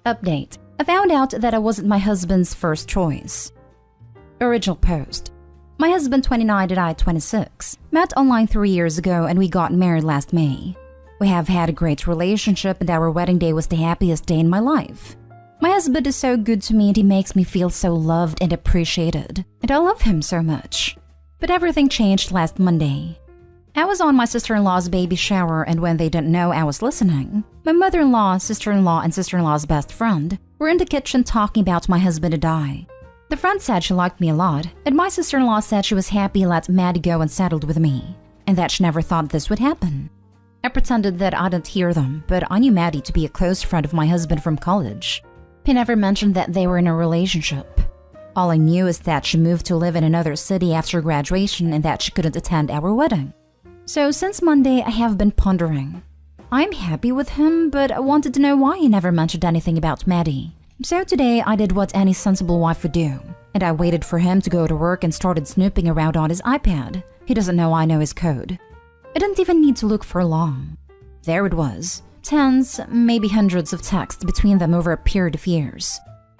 Update. I found out that I wasn't my husband's first choice. Original post. My husband, 29, and I, 26, met online 3 years ago and we got married last May. We have had a great relationship and our wedding day was the happiest day in my life. My husband is so good to me and he makes me feel so loved and appreciated, and I love him so much. But everything changed last Monday. I was on my sister-in-law's baby shower, and when they didn't know I was listening, my mother-in-law, sister-in-law, and sister-in-law's best friend were in the kitchen talking about my husband and I. The friend said she liked me a lot, and my sister-in-law said she was happy I let Maddie go and settled with me, and that she never thought this would happen. I pretended that I didn't hear them, but I knew Maddie to be a close friend of my husband from college. He never mentioned that they were in a relationship. All I knew is that she moved to live in another city after graduation and that she couldn't attend our wedding. So since Monday, I have been pondering. I'm happy with him, but I wanted to know why he never mentioned anything about Maddie. So today, I did what any sensible wife would do, and I waited for him to go to work and started snooping around on his iPad. He doesn't know I know his code. I didn't even need to look for long. There it was. Tens, maybe hundreds of texts between them over a period of years.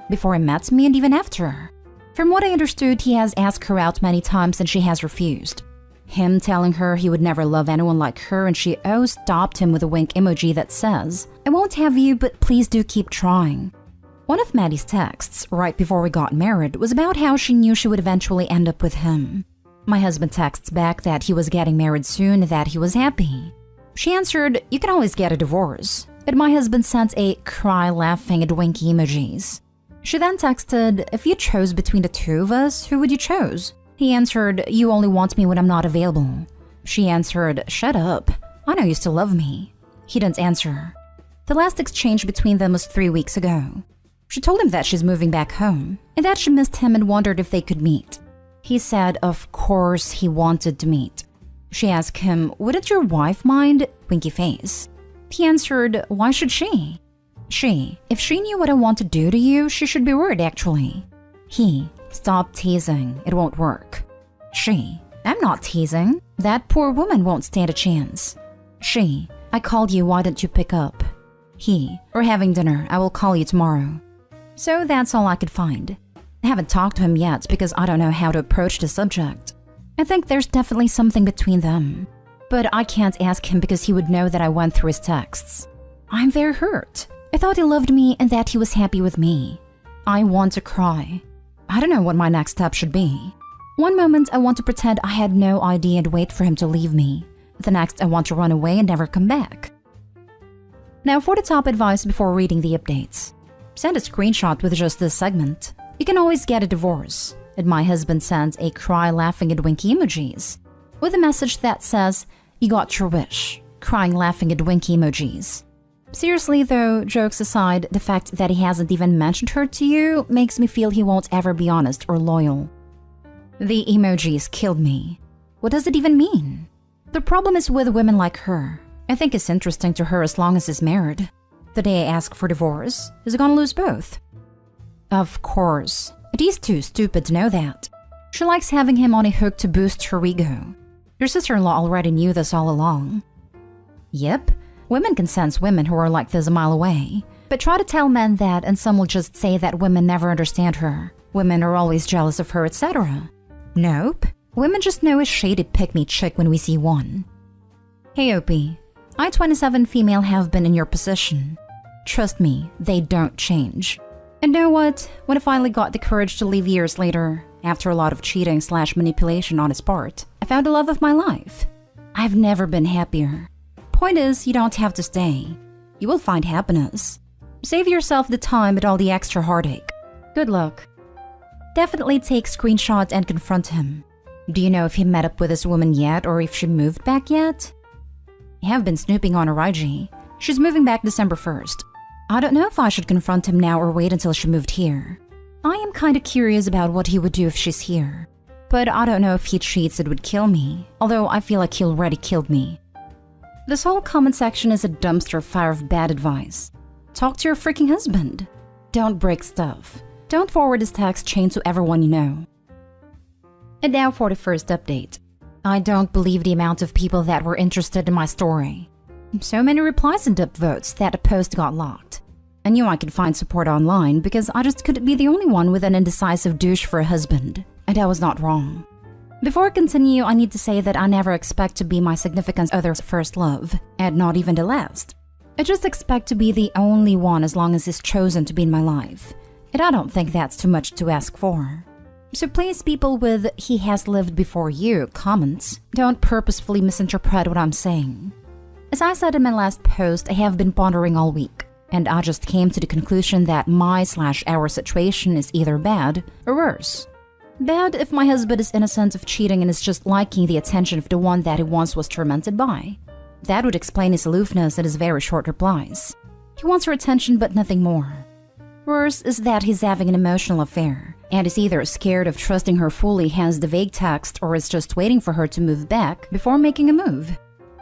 Before he met me and even after. From what I understood, he has asked her out many times and she has refused. Him telling her he would never love anyone like her, and she stopped him with a wink emoji that says, "I won't have you, but please do keep trying." One of Maddie's texts, right before we got married, was about how she knew she would eventually end up with him. My husband texts back that he was getting married soon and that he was happy. She answered, "You can always get a divorce," and my husband sent a cry, laughing, and winky emojis. She then texted, "If you chose between the two of us, who would you choose?" He answered, "You only want me when I'm not available." She answered, "Shut up. I know you still love me." He didn't answer. The last exchange between them was 3 weeks ago. She told him that she's moving back home and that she missed him and wondered if they could meet. He said, of course he wanted to meet. She asked him, "Wouldn't your wife mind?" Winky face. He answered, "Why should she?" She, "If she knew what I want to do to you, she should be worried actually." He, "Stop teasing, it won't work." She, "I'm not teasing. That poor woman won't stand a chance." She, "I called you, why didn't you pick up?" He, "We're having dinner, I will call you tomorrow." So that's all I could find. I haven't talked to him yet because I don't know how to approach the subject. I think there's definitely something between them. But I can't ask him because he would know that I went through his texts. I'm very hurt. I thought he loved me and that he was happy with me. I want to cry. I don't know what my next step should be. One moment I want to pretend I had no idea and wait for him to leave me. The next I want to run away and never come back. Now for the top advice before reading the updates. Send a screenshot with just this segment. You can always get a divorce. And my husband sends a cry, laughing, and winky emojis with a message that says, "You got your wish," crying, laughing, and winky emojis. Seriously though, jokes aside, the fact that he hasn't even mentioned her to you makes me feel he won't ever be honest or loyal. The emojis killed me. What does it even mean? The problem is with women like her. I think it's interesting to her as long as he's married. The day I ask for divorce, is he gonna lose both? Of course. But he's too stupid to know that. She likes having him on a hook to boost her ego. Your sister-in-law already knew this all along. Yep, women can sense women who are like this a mile away. But try to tell men that and some will just say that women never understand her. Women are always jealous of her, etc. Nope. Women just know a shady pick-me chick when we see one. Hey Opie, I, 27 female, have been in your position. Trust me, they don't change. And know what? When I finally got the courage to leave years later, after a lot of cheating/manipulation on his part, I found the love of my life. I've never been happier. Point is, you don't have to stay. You will find happiness. Save yourself the time and all the extra heartache. Good luck. Definitely take screenshots and confront him. Do you know if he met up with this woman yet or if she moved back yet? I have been snooping on her IG. She's moving back December 1st. I don't know if I should confront him now or wait until she moved here. I am kinda curious about what he would do if she's here. But I don't know if he cheats it would kill me, although I feel like he already killed me. This whole comment section is a dumpster fire of bad advice. Talk to your freaking husband. Don't break stuff. Don't forward this text chain to everyone you know. And now for the first update. I don't believe the amount of people that were interested in my story. So many replies and upvotes that the post got locked. I knew I could find support online because I just couldn't be the only one with an indecisive douche for a husband, and I was not wrong. Before I continue, I need to say that I never expect to be my significant other's first love, and not even the last. I just expect to be the only one as long as he's chosen to be in my life, and I don't think that's too much to ask for. So please, people with "he has lived before you" comments, don't purposefully misinterpret what I'm saying. As I said in my last post, I have been pondering all week, and I just came to the conclusion that my/our situation is either bad or worse. Bad if my husband is innocent of cheating and is just liking the attention of the one that he once was tormented by. That would explain his aloofness and his very short replies. He wants her attention but nothing more. Worse is that he's having an emotional affair, and is either scared of trusting her fully, hence the vague text, or is just waiting for her to move back before making a move.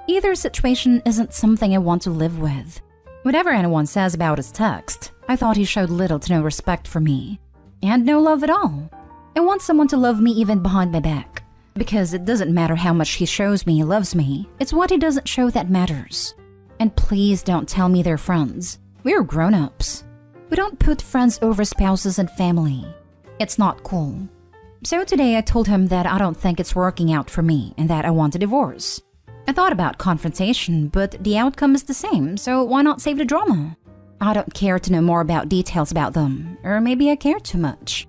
Either situation isn't something I want to live with. Whatever anyone says about his text, I thought he showed little to no respect for me, and no love at all. I want someone to love me even behind my back, because it doesn't matter how much he shows me he loves me, it's what he doesn't show that matters. And please don't tell me they're friends. We're grown-ups. We don't put friends over spouses and family. It's not cool. So today I told him that I don't think it's working out for me and that I want a divorce. I thought about confrontation, but the outcome is the same, so why not save the drama? I don't care to know more about details about them, or maybe I care too much.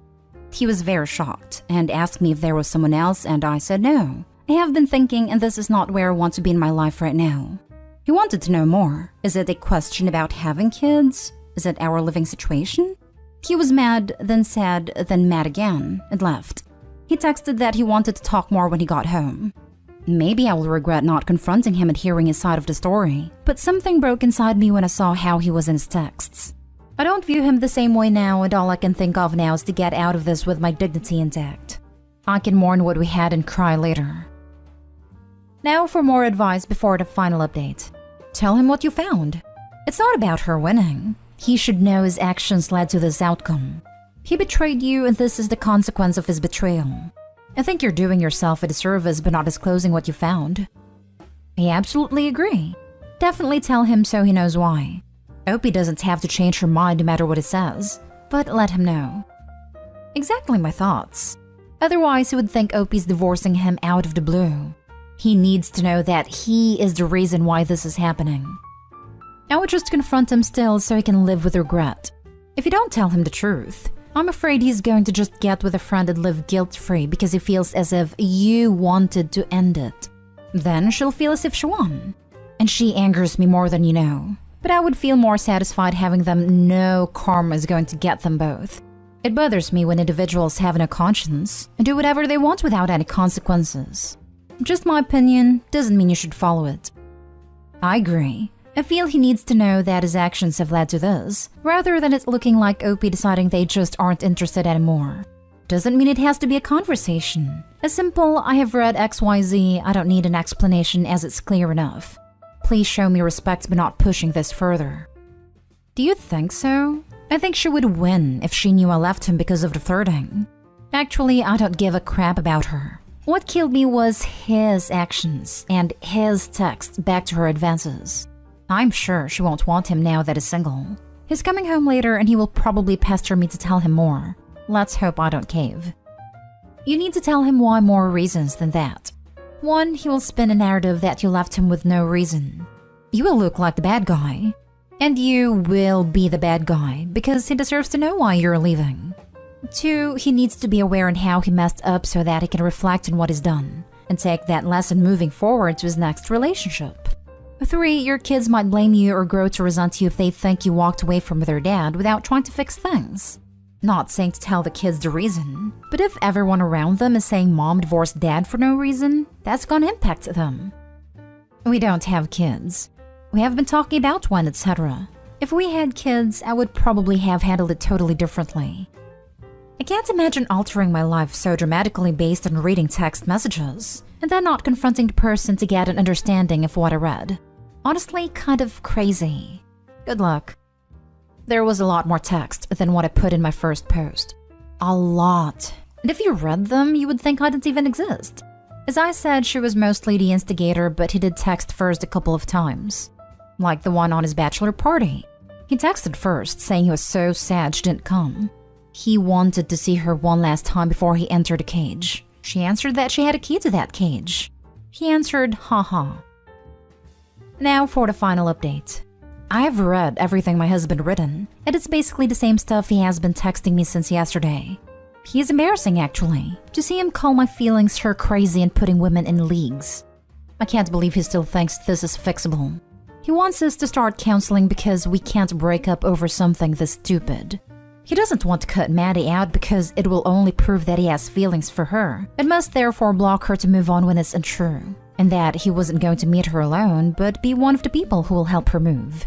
He was very shocked and asked me if there was someone else, and I said no. I have been thinking, and this is not where I want to be in my life right now. He wanted to know more. Is it a question about having kids? Is it our living situation? He was mad, then sad, then mad again, and left. He texted that he wanted to talk more when he got home. Maybe I will regret not confronting him and hearing his side of the story, but something broke inside me when I saw how he was in his texts. I don't view him the same way now, and all I can think of now is to get out of this with my dignity intact. I can mourn what we had and cry later. Now for more advice before the final update. Tell him what you found. It's not about her winning. He should know his actions led to this outcome. He betrayed you, and this is the consequence of his betrayal. I think you're doing yourself a disservice by not disclosing what you found. I absolutely agree. Definitely tell him so he knows why. Opie doesn't have to change her mind no matter what he says, but let him know. Exactly my thoughts. Otherwise, he would think Opie's divorcing him out of the blue. He needs to know that he is the reason why this is happening. I would just confront him still so he can live with regret. If you don't tell him the truth, I'm afraid he's going to just get with a friend and live guilt-free because he feels as if you wanted to end it. Then she'll feel as if she won. And she angers me more than you know. But I would feel more satisfied having them know karma is going to get them both. It bothers me when individuals have no conscience and do whatever they want without any consequences. Just my opinion, doesn't mean you should follow it. I agree. I feel he needs to know that his actions have led to this, rather than it looking like Opie deciding they just aren't interested anymore. Doesn't mean it has to be a conversation. A simple, "I have read XYZ, I don't need an explanation as it's clear enough. Please show me respect by not pushing this further." Do you think so? I think she would win if she knew I left him because of the flirting. Actually, I don't give a crap about her. What killed me was his actions and his text back to her advances. I'm sure she won't want him now that he's single. He's coming home later and he will probably pester me to tell him more. Let's hope I don't cave. You need to tell him why more reasons than that. 1, he will spin a narrative that you left him with no reason. You will look like the bad guy. And you will be the bad guy because he deserves to know why you're leaving. 2, he needs to be aware in how he messed up so that he can reflect on what he's done and take that lesson moving forward to his next relationship. 3, your kids might blame you or grow to resent you if they think you walked away from their dad without trying to fix things. Not saying to tell the kids the reason, but if everyone around them is saying mom divorced dad for no reason, that's gonna impact them. We don't have kids. We have been talking about one, etc. If we had kids, I would probably have handled it totally differently. I can't imagine altering my life so dramatically based on reading text messages, and then not confronting the person to get an understanding of what I read. Honestly, kind of crazy. Good luck. There was a lot more text than what I put in my first post. A lot. And if you read them, you would think I didn't even exist. As I said, she was mostly the instigator, but he did text first a couple of times. Like the one on his bachelor party. He texted first, saying he was so sad she didn't come. He wanted to see her one last time before he entered the cage. She answered that she had a key to that cage. He answered, haha. Now for the final update. I have read everything my husband written, and it's basically the same stuff he has been texting me since yesterday. He is embarrassing, actually, to see him call my feelings her crazy and putting women in leagues. I can't believe he still thinks this is fixable. He wants us to start counseling because we can't break up over something this stupid. He doesn't want to cut Maddie out because it will only prove that he has feelings for her, and must therefore block her to move on when it's untrue, and that he wasn't going to meet her alone but be one of the people who will help her move.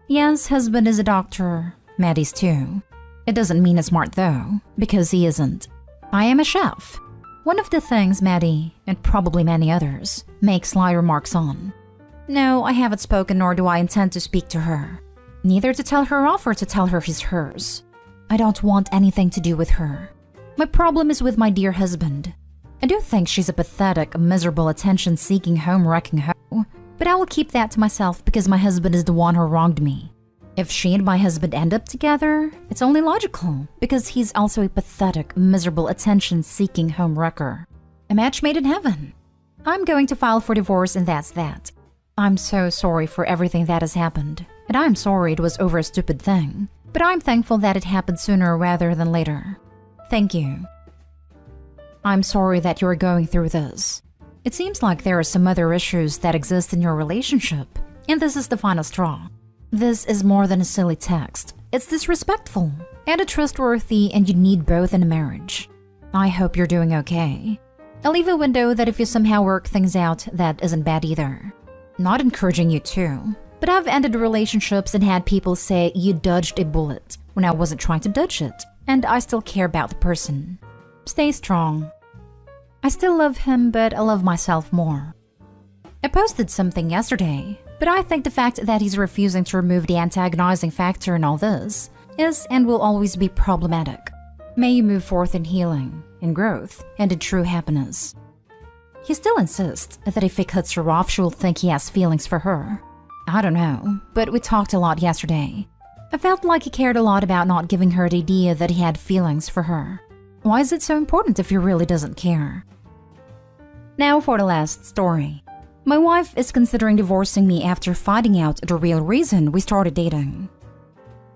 Yes, husband is a doctor, Maddie's too. It doesn't mean he's smart though, because he isn't. I am a chef. One of the things Maddie, and probably many others, make sly remarks on. No, I haven't spoken nor do I intend to speak to her. Neither to tell her off or to tell her he's hers. I don't want anything to do with her. My problem is with my dear husband. I do think she's a pathetic, miserable, attention-seeking, home-wrecking hoe, but I will keep that to myself because my husband is the one who wronged me. If she and my husband end up together, it's only logical because he's also a pathetic, miserable, attention-seeking home-wrecker. A match made in heaven. I'm going to file for divorce and that's that. I'm so sorry for everything that has happened, and I'm sorry it was over a stupid thing, but I'm thankful that it happened sooner rather than later. Thank you. I'm sorry that you're going through this. It seems like there are some other issues that exist in your relationship, and this is the final straw. This is more than a silly text. It's disrespectful and untrustworthy, and you need both in a marriage. I hope you're doing okay. I'll leave a window that if you somehow work things out, that isn't bad either. Not encouraging you to, but I've ended relationships and had people say you dodged a bullet when I wasn't trying to dodge it, and I still care about the person. Stay strong. I still love him, but I love myself more. I posted something yesterday, but I think the fact that he's refusing to remove the antagonizing factor in all this is and will always be problematic. May you move forth in healing, in growth, and in true happiness. He still insists that if he cuts her off, she will think he has feelings for her. I don't know, but we talked a lot yesterday. I felt like he cared a lot about not giving her the idea that he had feelings for her. Why is it so important if he really doesn't care? Now for the last story. My wife is considering divorcing me after finding out the real reason we started dating.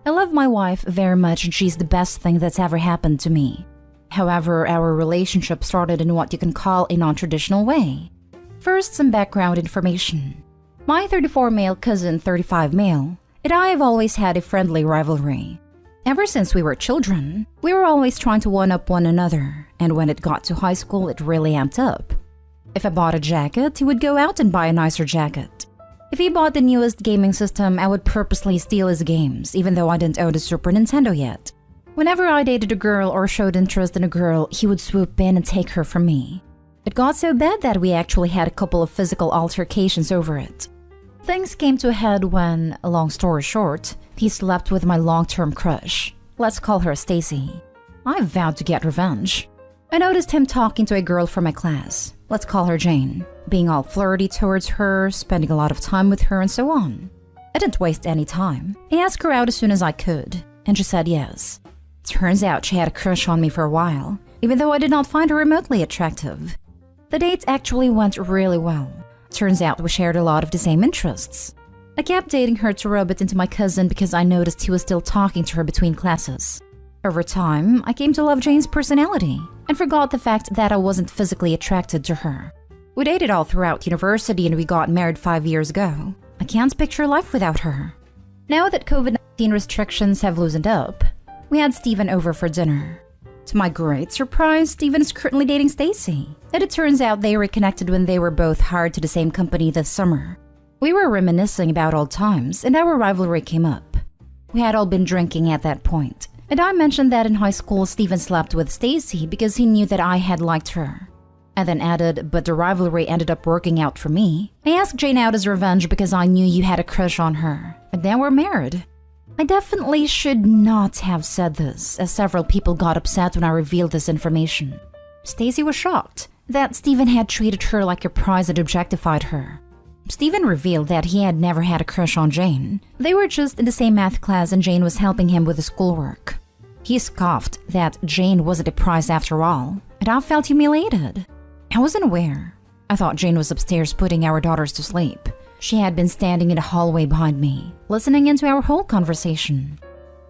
I love my wife very much and she's the best thing that's ever happened to me. However, our relationship started in what you can call a non-traditional way. First, some background information. My 34 male cousin, 35 male, and I have always had a friendly rivalry. Ever since we were children, we were always trying to one-up one another, and when it got to high school, it really amped up. If I bought a jacket, he would go out and buy a nicer jacket. If he bought the newest gaming system, I would purposely steal his games, even though I didn't own a Super Nintendo yet. Whenever I dated a girl or showed interest in a girl, he would swoop in and take her from me. It got so bad that we actually had a couple of physical altercations over it. Things came to a head when, long story short, he slept with my long-term crush. Let's call her Stacy. I vowed to get revenge. I noticed him talking to a girl from my class. Let's call her Jane. Being all flirty towards her, spending a lot of time with her, and so on. I didn't waste any time. I asked her out as soon as I could, and she said yes. Turns out she had a crush on me for a while, even though I did not find her remotely attractive. The date actually went really well. Turns out we shared a lot of the same interests. I kept dating her to rub it into my cousin because I noticed he was still talking to her between classes. Over time, I came to love Jane's personality and forgot the fact that I wasn't physically attracted to her. We dated all throughout university and we got married 5 years ago. I can't picture life without her. Now that COVID-19 restrictions have loosened up, we had Steven over for dinner. To my great surprise, Steven is currently dating Stacy, and it turns out they reconnected when they were both hired to the same company this summer. We were reminiscing about old times, and our rivalry came up. We had all been drinking at that point, and I mentioned that in high school Steven slept with Stacy because he knew that I had liked her. I then added, but the rivalry ended up working out for me. I asked Jane out as revenge because I knew you had a crush on her, and now we're married. I definitely should not have said this, as several people got upset when I revealed this information. Stacy was shocked that Steven had treated her like a prize and objectified her. Steven revealed that he had never had a crush on Jane. They were just in the same math class and Jane was helping him with his schoolwork. He scoffed that Jane wasn't a prize after all, and I felt humiliated. I wasn't aware. I thought Jane was upstairs putting our daughters to sleep. She had been standing in the hallway behind me, listening into our whole conversation.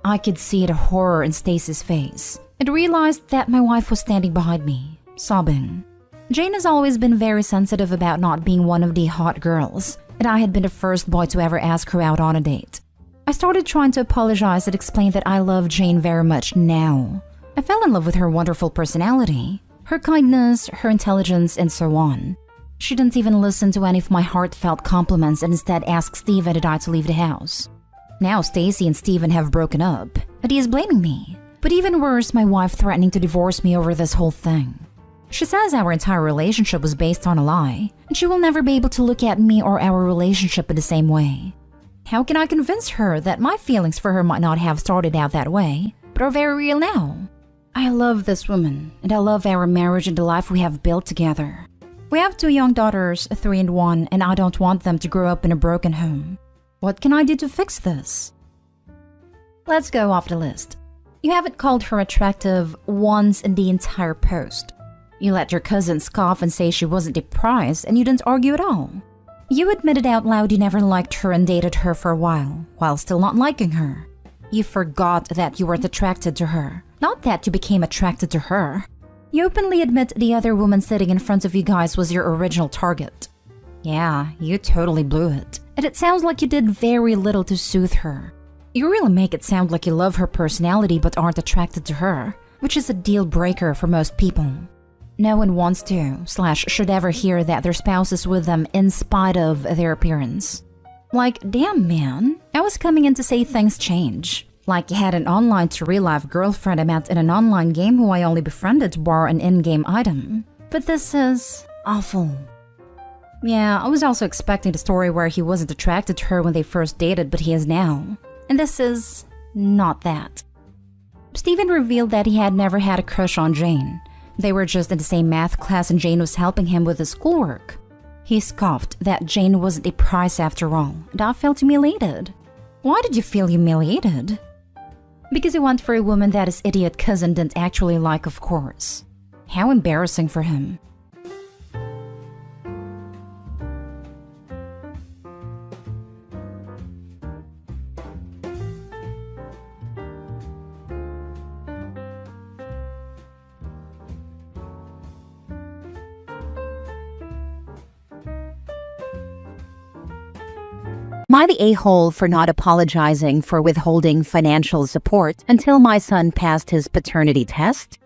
I could see the horror in Stacy's face and realized that my wife was standing behind me, sobbing. Jane has always been very sensitive about not being one of the hot girls, and I had been the first boy to ever ask her out on a date. I started trying to apologize and explain that I love Jane very much now. I fell in love with her wonderful personality, her kindness, her intelligence, and so on. She didn't even listen to any of my heartfelt compliments and instead asked Steven and I to leave the house. Now Stacy and Steven have broken up, and he is blaming me. But even worse, my wife threatening to divorce me over this whole thing. She says our entire relationship was based on a lie, and she will never be able to look at me or our relationship in the same way. How can I convince her that my feelings for her might not have started out that way, but are very real now? I love this woman, and I love our marriage and the life we have built together. We have 2 young daughters, 3 and 1, and I don't want them to grow up in a broken home. What can I do to fix this? Let's go off the list. You haven't called her attractive once in the entire post. You let your cousin scoff and say she wasn't the prize, and you didn't argue at all. You admitted out loud you never liked her and dated her for a while still not liking her. You forgot that you weren't attracted to her, not that you became attracted to her. You openly admit the other woman sitting in front of you guys was your original target. Yeah, you totally blew it, and it sounds like you did very little to soothe her. You really make it sound like you love her personality but aren't attracted to her, which is a deal breaker for most people. No one wants to, / should ever hear that their spouse is with them in spite of their appearance. Like, damn man, I was coming in to say things change. Like you had an online to real life girlfriend I met in an online game who I only befriended to borrow an in-game item. But this is awful. Yeah, I was also expecting the story where he wasn't attracted to her when they first dated, but he is now. And this is not that. Steven revealed that he had never had a crush on Jane. They were just in the same math class and Jane was helping him with his schoolwork. He scoffed that Jane wasn't a prize after all, and I felt humiliated. Why did you feel humiliated? Because he went for a woman that his idiot cousin didn't actually like, of course. How embarrassing for him. Am I the a-hole for not apologizing for withholding financial support until my son passed his paternity test?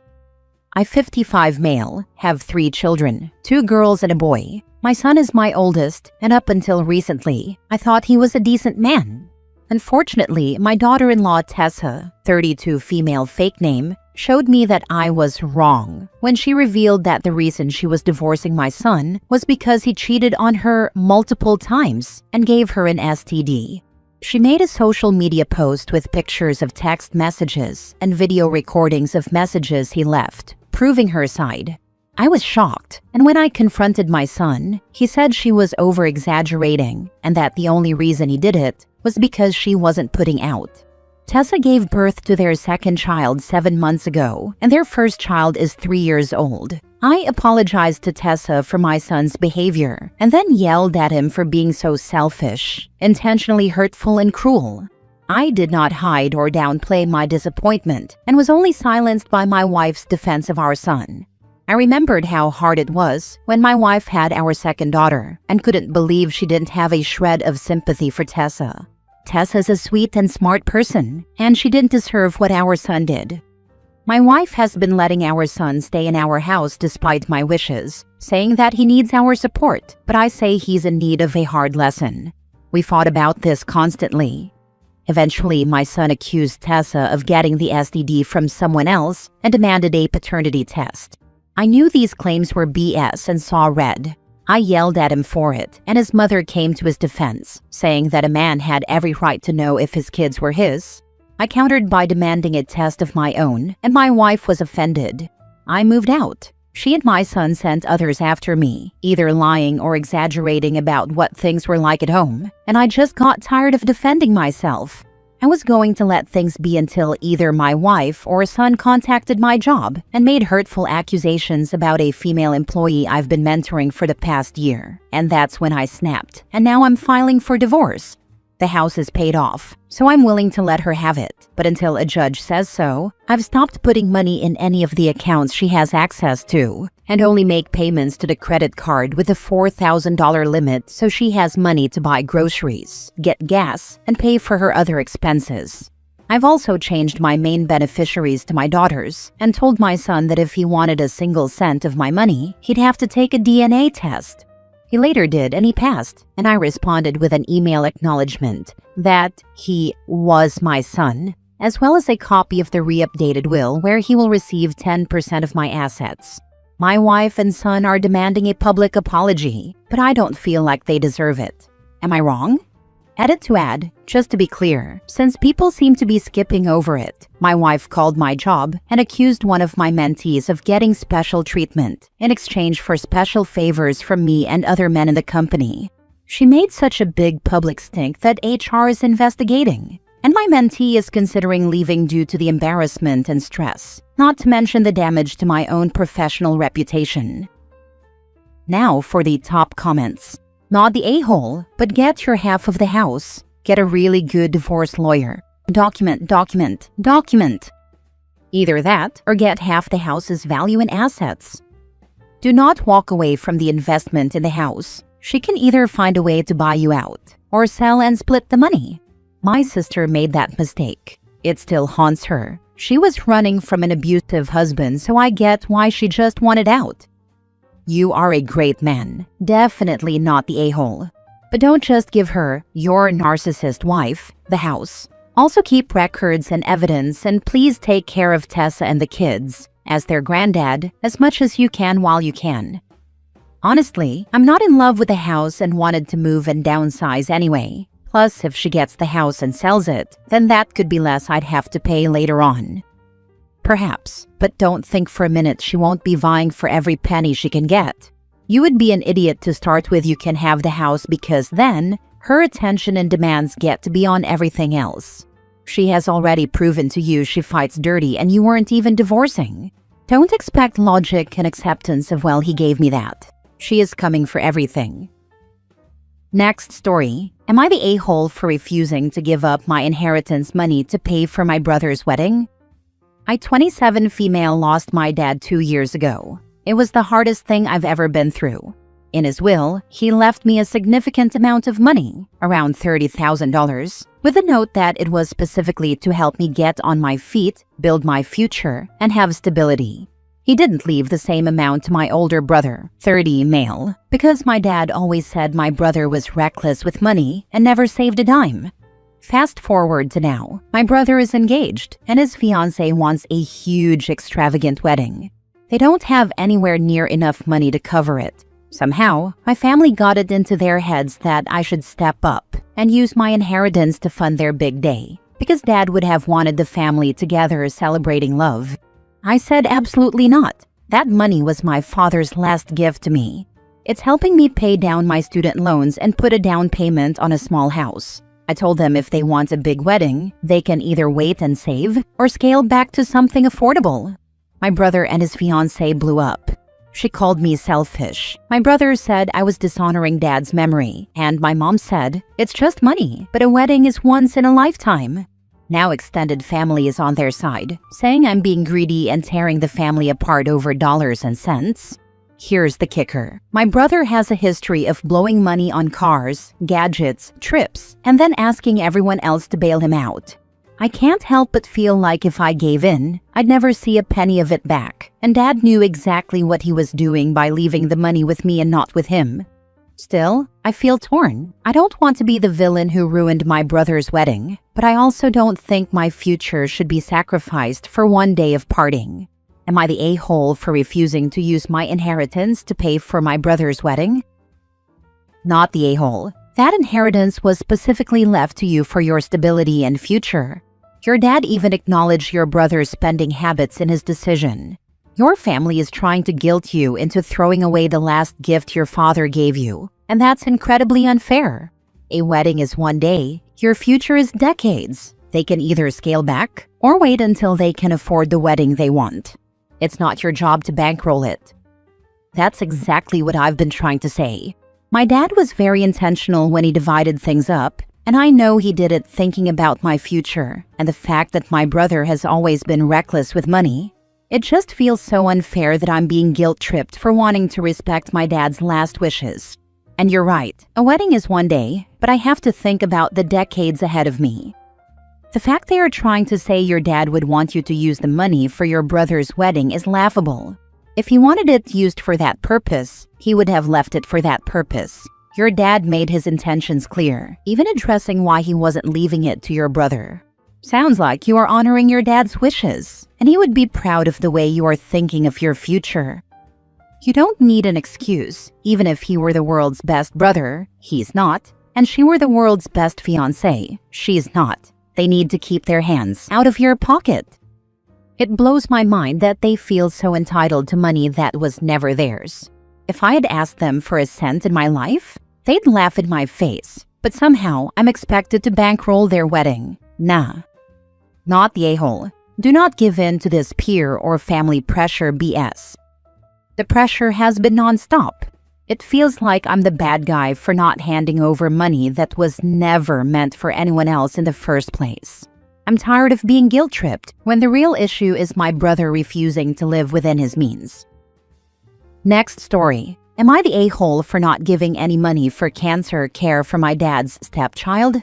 I'm 55 male, have 3 children, 2 girls and a boy. My son is my oldest, and up until recently, I thought he was a decent man. Unfortunately, my daughter-in-law Tessa, 32 female fake name, showed me that I was wrong when she revealed that the reason she was divorcing my son was because he cheated on her multiple times and gave her an STD. She made a social media post with pictures of text messages and video recordings of messages he left, proving her side. I was shocked, and when I confronted my son, he said she was over-exaggerating and that the only reason he did it was because she wasn't putting out. Tessa gave birth to their second child 7 months ago, and their first child is 3 years old. I apologized to Tessa for my son's behavior, and then yelled at him for being so selfish, intentionally hurtful and cruel. I did not hide or downplay my disappointment, and was only silenced by my wife's defense of our son. I remembered how hard it was when my wife had our second daughter, and couldn't believe she didn't have a shred of sympathy for Tessa. Tessa's a sweet and smart person, and she didn't deserve what our son did. My wife has been letting our son stay in our house despite my wishes, saying that he needs our support, but I say he's in need of a hard lesson. We fought about this constantly. Eventually, my son accused Tessa of getting the STD from someone else and demanded a paternity test. I knew these claims were BS and saw red. I yelled at him for it, and his mother came to his defense, saying that a man had every right to know if his kids were his. I countered by demanding a test of my own, and my wife was offended. I moved out. She and my son sent others after me, either lying or exaggerating about what things were like at home, and I just got tired of defending myself. I was going to let things be until either my wife or son contacted my job and made hurtful accusations about a female employee I've been mentoring for the past year. And that's when I snapped, and now I'm filing for divorce. The house is paid off, so I'm willing to let her have it. But until a judge says so, I've stopped putting money in any of the accounts she has access to, and only make payments to the credit card with a $4,000 limit so she has money to buy groceries, get gas, and pay for her other expenses. I've also changed my main beneficiaries to my daughters and told my son that if he wanted a single cent of my money, he'd have to take a DNA test. He later did, and he passed, and I responded with an email acknowledgement that he was my son, as well as a copy of the re-updated will where he will receive 10% of my assets. My wife and son are demanding a public apology, but I don't feel like they deserve it. Am I wrong? Edit to add, just to be clear, since people seem to be skipping over it, my wife called my job and accused one of my mentees of getting special treatment in exchange for special favors from me and other men in the company. She made such a big public stink that HR is investigating, and my mentee is considering leaving due to the embarrassment and stress, not to mention the damage to my own professional reputation. Now for the top comments. Not the a-hole, but get your half of the house. Get a really good divorce lawyer. Document. Either that or get half the house's value and assets. Do not walk away from the investment in the house. She can either find a way to buy you out or sell and split the money. My sister made that mistake. It still haunts her. She was running from an abusive husband, so I get why she just wanted out. You are a great man, definitely not the a-hole. But don't just give her, your narcissist wife, the house. Also keep records and evidence, and please take care of Tessa and the kids, as their granddad, as much as you can while you can. Honestly, I'm not in love with the house and wanted to move and downsize anyway. Plus, if she gets the house and sells it, then that could be less I'd have to pay later on. Perhaps, but don't think for a minute she won't be vying for every penny she can get. You would be an idiot to start with you can have the house because then, her attention and demands get to be on everything else. She has already proven to you she fights dirty and you weren't even divorcing. Don't expect logic and acceptance of well he gave me that. She is coming for everything. Next story. Am I the a-hole for refusing to give up my inheritance money to pay for my brother's wedding? I, 27 female, lost my dad 2 years ago. It was the hardest thing I've ever been through. In his will, he left me a significant amount of money, around $30,000, with a note that it was specifically to help me get on my feet, build my future, and have stability. He didn't leave the same amount to my older brother, 30 male, because my dad always said my brother was reckless with money and never saved a dime. Fast forward to now, my brother is engaged and his fiancée wants a huge extravagant wedding. They don't have anywhere near enough money to cover it. Somehow, my family got it into their heads that I should step up and use my inheritance to fund their big day, because Dad would have wanted the family together celebrating love. I said absolutely not. That money was my father's last gift to me. It's helping me pay down my student loans and put a down payment on a small house. I told them if they want a big wedding, they can either wait and save or scale back to something affordable. My brother and his fiancée blew up. She called me selfish. My brother said I was dishonoring Dad's memory, and my mom said, it's just money, but a wedding is once in a lifetime. Now extended family is on their side, saying I'm being greedy and tearing the family apart over dollars and cents. Here's the kicker. My brother has a history of blowing money on cars, gadgets, trips, and then asking everyone else to bail him out. I can't help but feel like if I gave in, I'd never see a penny of it back, and Dad knew exactly what he was doing by leaving the money with me and not with him. Still, I feel torn. I don't want to be the villain who ruined my brother's wedding, but I also don't think my future should be sacrificed for one day of partying. Am I the a-hole for refusing to use my inheritance to pay for my brother's wedding? Not the a-hole. That inheritance was specifically left to you for your stability and future. Your dad even acknowledged your brother's spending habits in his decision. Your family is trying to guilt you into throwing away the last gift your father gave you, and that's incredibly unfair. A wedding is one day, your future is decades. They can either scale back or wait until they can afford the wedding they want. It's not your job to bankroll it. That's exactly what I've been trying to say. My dad was very intentional when he divided things up, and I know he did it thinking about my future and the fact that my brother has always been reckless with money. It just feels so unfair that I'm being guilt-tripped for wanting to respect my dad's last wishes. And you're right, a wedding is one day, but I have to think about the decades ahead of me. The fact they are trying to say your dad would want you to use the money for your brother's wedding is laughable. If he wanted it used for that purpose, he would have left it for that purpose. Your dad made his intentions clear, even addressing why he wasn't leaving it to your brother. Sounds like you are honoring your dad's wishes, and he would be proud of the way you are thinking of your future. You don't need an excuse, even if he were the world's best brother, he's not, and she were the world's best fiancé, she's not. They need to keep their hands out of your pocket. It blows my mind that they feel so entitled to money that was never theirs. If I had asked them for a cent in my life, they'd laugh in my face, but somehow I'm expected to bankroll their wedding. Nah. Not the a-hole. Do not give in to this peer or family pressure BS. The pressure has been non-stop. It feels like I'm the bad guy for not handing over money that was never meant for anyone else in the first place. I'm tired of being guilt-tripped when the real issue is my brother refusing to live within his means. Next story. Am I the a-hole for not giving any money for cancer care for my dad's stepchild?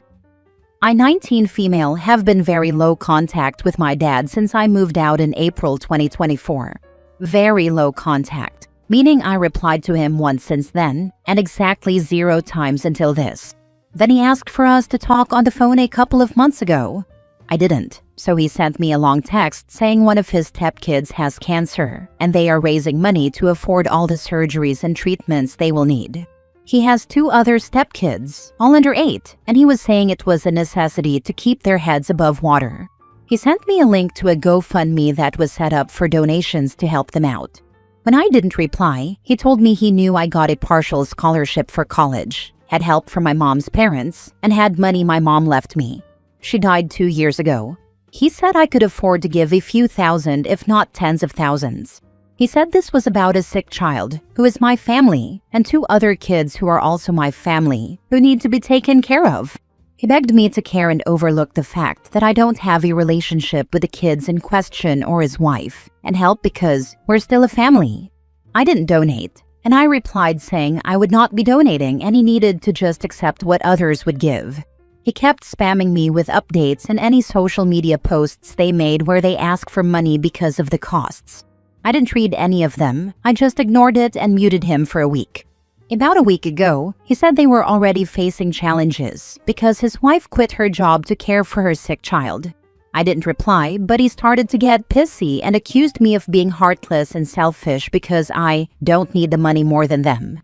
I, 19 female, have been very low contact with my dad since I moved out in April 2024. Very low contact, meaning I replied to him once since then, and exactly 0 times until this. Then he asked for us to talk on the phone a couple of months ago. I didn't, so he sent me a long text saying one of his stepkids has cancer, and they are raising money to afford all the surgeries and treatments they will need. He has 2 other stepkids, all under 8, and he was saying it was a necessity to keep their heads above water. He sent me a link to a GoFundMe that was set up for donations to help them out. When I didn't reply, he told me he knew I got a partial scholarship for college, had help from my mom's parents, and had money my mom left me. She died 2 years ago. He said I could afford to give a few thousand, if not tens of thousands. He said this was about a sick child, who is my family, and 2 other kids who are also my family, who need to be taken care of. He begged me to care and overlook the fact that I don't have a relationship with the kids in question or his wife, and help because we're still a family. I didn't donate, and I replied saying I would not be donating and he needed to just accept what others would give. He kept spamming me with updates and any social media posts they made where they ask for money because of the costs. I didn't read any of them, I just ignored it and muted him for a week. About a week ago, he said they were already facing challenges because his wife quit her job to care for her sick child. I didn't reply, but he started to get pissy and accused me of being heartless and selfish because I don't need the money more than them.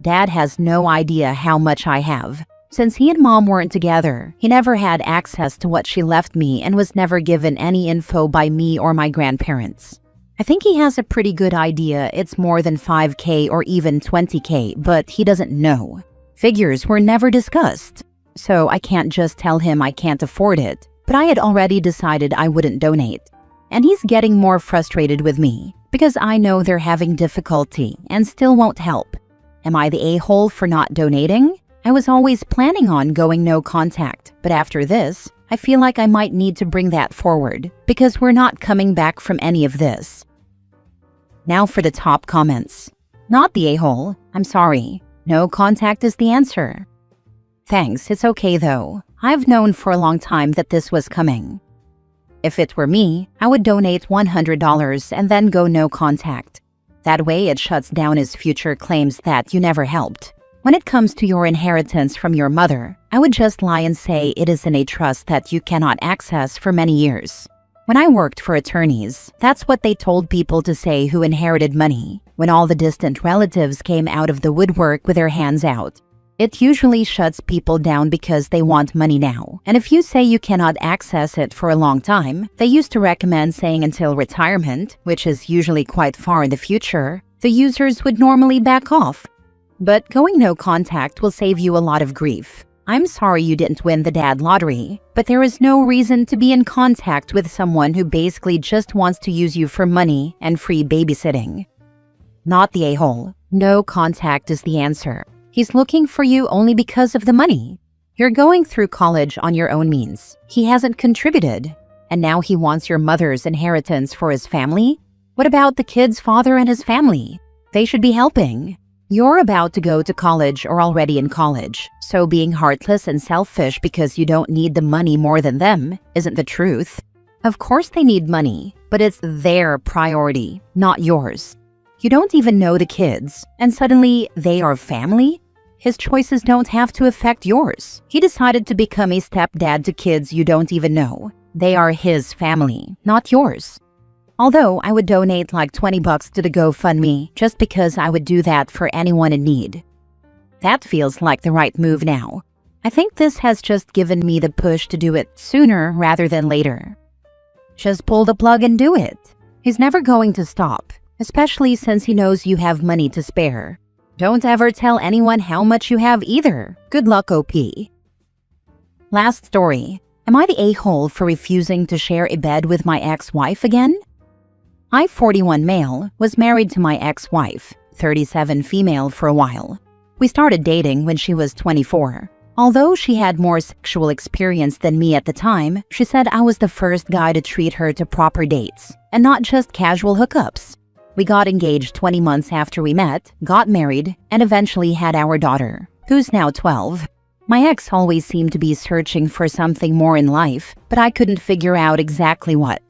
Dad has no idea how much I have. Since he and mom weren't together, he never had access to what she left me and was never given any info by me or my grandparents. I think he has a pretty good idea it's more than $5,000 or even $20,000, but he doesn't know. Figures were never discussed. So I can't just tell him I can't afford it, but I had already decided I wouldn't donate. And he's getting more frustrated with me because I know they're having difficulty and still won't help. Am I the a-hole for not donating? I was always planning on going no contact, but after this, I feel like I might need to bring that forward because we're not coming back from any of this. Now for the top comments. Not the a-hole. I'm sorry. No contact is the answer. Thanks, it's okay though. I've known for a long time that this was coming. If it were me, I would donate $100 and then go no contact. That way it shuts down his future claims that you never helped. When it comes to your inheritance from your mother, I would just lie and say it is in a trust that you cannot access for many years. When I worked for attorneys, that's what they told people to say who inherited money, when all the distant relatives came out of the woodwork with their hands out. It usually shuts people down because they want money now. And if you say you cannot access it for a long time, they used to recommend saying until retirement, which is usually quite far in the future, the users would normally back off. But going no contact will save you a lot of grief. I'm sorry you didn't win the dad lottery, but there is no reason to be in contact with someone who basically just wants to use you for money and free babysitting. Not the a-hole. No contact is the answer. He's looking for you only because of the money. You're going through college on your own means. He hasn't contributed. And now he wants your mother's inheritance for his family? What about the kid's father and his family? They should be helping. You're about to go to college or already in college, so being heartless and selfish because you don't need the money more than them isn't the truth. Of course they need money, but it's their priority, not yours. You don't even know the kids, and suddenly they are family? His choices don't have to affect yours. He decided to become a stepdad to kids you don't even know. They are his family, not yours. Although I would donate like $20 to the GoFundMe just because I would do that for anyone in need. That feels like the right move now. I think this has just given me the push to do it sooner rather than later. Just pull the plug and do it. He's never going to stop, especially since he knows you have money to spare. Don't ever tell anyone how much you have either. Good luck, OP. Last story. Am I the a-hole for refusing to share a bed with my ex-wife again? I, 41 male, was married to my ex-wife, 37 female, for a while. We started dating when she was 24. Although she had more sexual experience than me at the time, she said I was the first guy to treat her to proper dates, and not just casual hookups. We got engaged 20 months after we met, got married, and eventually had our daughter, who's now 12. My ex always seemed to be searching for something more in life, but I couldn't figure out exactly what.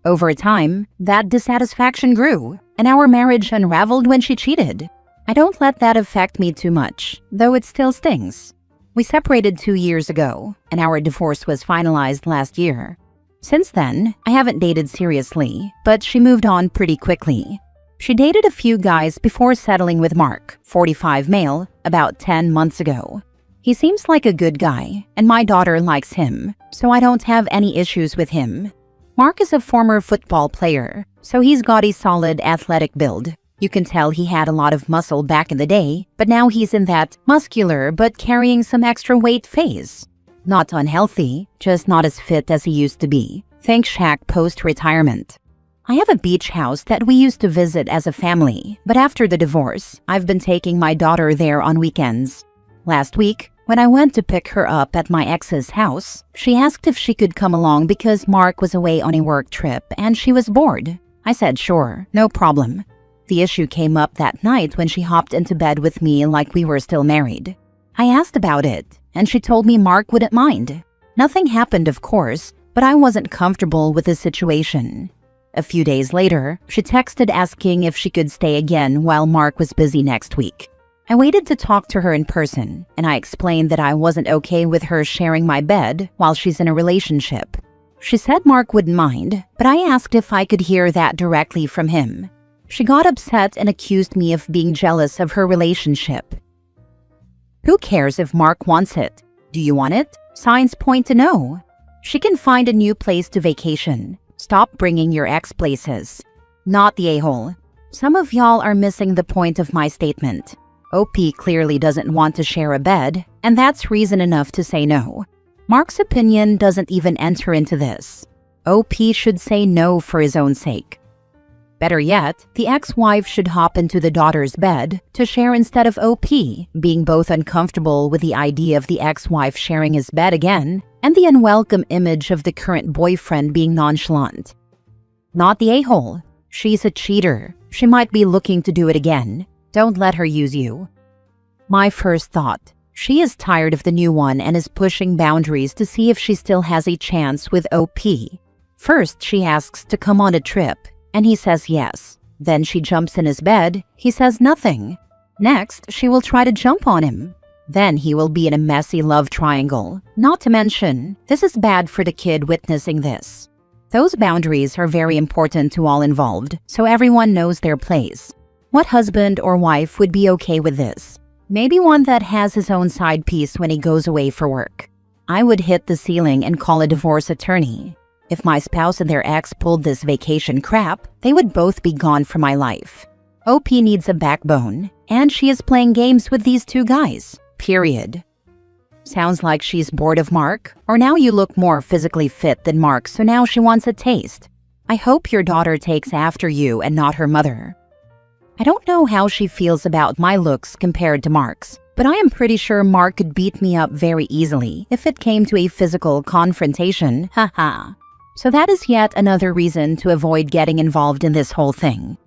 Over time, that dissatisfaction grew, and our marriage unraveled when she cheated. I don't let that affect me too much, though it still stings. We separated 2 years ago, and our divorce was finalized last year. Since then, I haven't dated seriously, but she moved on pretty quickly. She dated a few guys before settling with Mark, 45 male, about 10 months ago. He seems like a good guy, and my daughter likes him, so I don't have any issues with him. Mark is a former football player, so he's got a solid athletic build. You can tell he had a lot of muscle back in the day, but now he's in that muscular but carrying some extra weight phase. Not unhealthy, just not as fit as he used to be. Think Shaq post-retirement. I have a beach house that we used to visit as a family, but after the divorce, I've been taking my daughter there on weekends. Last week, when I went to pick her up at my ex's house, she asked if she could come along because Mark was away on a work trip and she was bored. I said sure, no problem. The issue came up that night when she hopped into bed with me like we were still married. I asked about it, and she told me Mark wouldn't mind. Nothing happened, of course, but I wasn't comfortable with the situation. A few days later, she texted asking if she could stay again while Mark was busy next week. I waited to talk to her in person, and I explained that I wasn't okay with her sharing my bed while she's in a relationship. She said Mark wouldn't mind, but I asked if I could hear that directly from him. She got upset and accused me of being jealous of her relationship. Who cares if Mark wants it? Do you want it? Signs point to no. She can find a new place to vacation. Stop bringing your ex places. Not the a-hole. Some of y'all are missing the point of my statement. OP clearly doesn't want to share a bed, and that's reason enough to say no. Mark's opinion doesn't even enter into this. OP should say no for his own sake. Better yet, the ex-wife should hop into the daughter's bed to share instead of OP, being both uncomfortable with the idea of the ex-wife sharing his bed again and the unwelcome image of the current boyfriend being nonchalant. Not the a-hole. She's a cheater. She might be looking to do it again. Don't let her use you. My first thought. She is tired of the new one and is pushing boundaries to see if she still has a chance with OP. First, she asks to come on a trip, and he says yes. Then she jumps in his bed. He says nothing. Next, she will try to jump on him. Then he will be in a messy love triangle. Not to mention, this is bad for the kid witnessing this. Those boundaries are very important to all involved, so everyone knows their place. What husband or wife would be okay with this? Maybe one that has his own side piece when he goes away for work. I would hit the ceiling and call a divorce attorney. If my spouse and their ex pulled this vacation crap, they would both be gone from my life. OP needs a backbone, and she is playing games with these two guys. Period. Sounds like she's bored of Mark, or now you look more physically fit than Mark, so now she wants a taste. I hope your daughter takes after you and not her mother. I don't know how she feels about my looks compared to Mark's, but I am pretty sure Mark could beat me up very easily if it came to a physical confrontation, haha. So that is yet another reason to avoid getting involved in this whole thing.